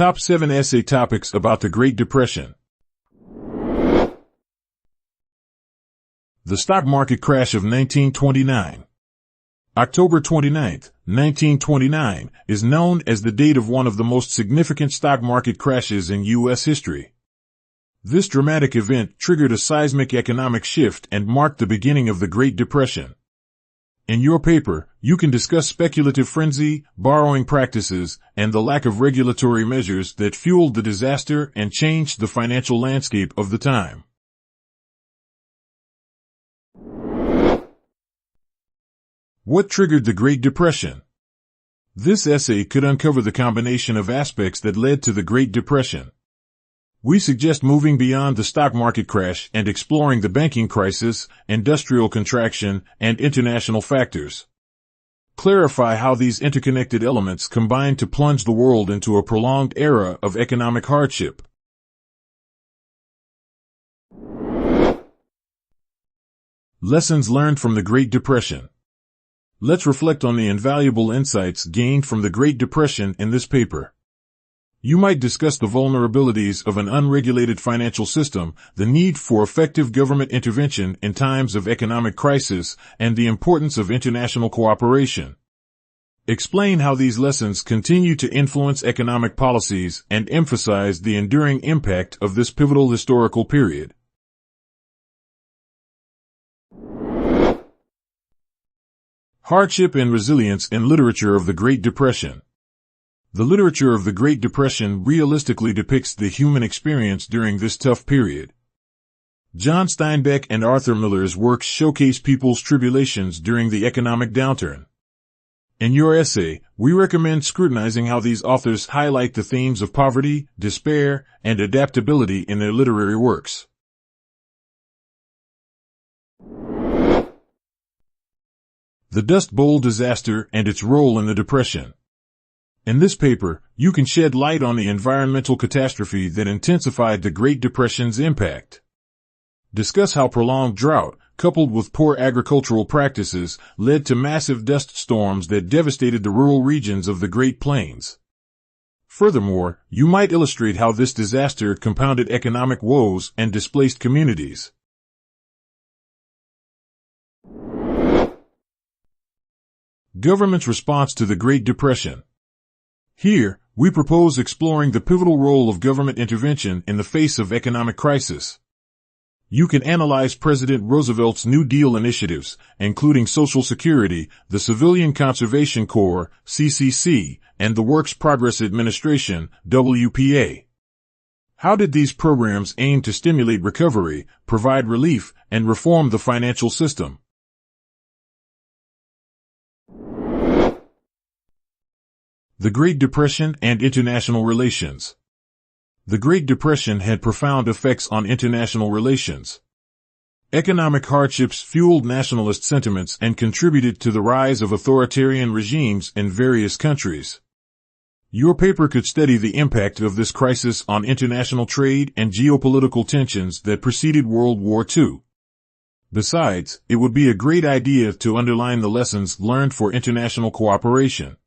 Top 7 Essay Topics About the Great Depression. The Stock Market Crash of 1929. October 29, 1929, is known as the date of one of the most significant stock market crashes in U.S. history. This dramatic event triggered a seismic economic shift and marked the beginning of the Great Depression. In your paper, you can discuss speculative frenzy, borrowing practices, and the lack of regulatory measures that fueled the disaster and changed the financial landscape of the time. What triggered the Great Depression? This essay could uncover the combination of aspects that led to the Great Depression. We suggest moving beyond the stock market crash and exploring the banking crisis, industrial contraction, and international factors. Clarify how these interconnected elements combine to plunge the world into a prolonged era of economic hardship. Lessons learned from the Great Depression. Let's reflect on the invaluable insights gained from the Great Depression in this paper. You might discuss the vulnerabilities of an unregulated financial system, the need for effective government intervention in times of economic crisis, and the importance of international cooperation. Explain how these lessons continue to influence economic policies and emphasize the enduring impact of this pivotal historical period. Hardship and resilience in literature of the Great Depression. The literature of the Great Depression realistically depicts the human experience during this tough period. John Steinbeck and Arthur Miller's works showcase people's tribulations during the economic downturn. In your essay, we recommend scrutinizing how these authors highlight the themes of poverty, despair, and adaptability in their literary works. The Dust Bowl disaster and its role in the Depression. In this paper, you can shed light on the environmental catastrophe that intensified the Great Depression's impact. Discuss how prolonged drought, coupled with poor agricultural practices, led to massive dust storms that devastated the rural regions of the Great Plains. Furthermore, you might illustrate how this disaster compounded economic woes and displaced communities. Government's response to the Great Depression. Here, we propose exploring the pivotal role of government intervention in the face of economic crisis. You can analyze President Roosevelt's New Deal initiatives, including Social Security, the Civilian Conservation Corps, CCC, and the Works Progress Administration, WPA. How did these programs aim to stimulate recovery, provide relief, and reform the financial system? The Great Depression and International Relations. The Great Depression had profound effects on international relations. Economic hardships fueled nationalist sentiments and contributed to the rise of authoritarian regimes in various countries. Your paper could study the impact of this crisis on international trade and geopolitical tensions that preceded World War II. Besides, it would be a great idea to underline the lessons learned for international cooperation.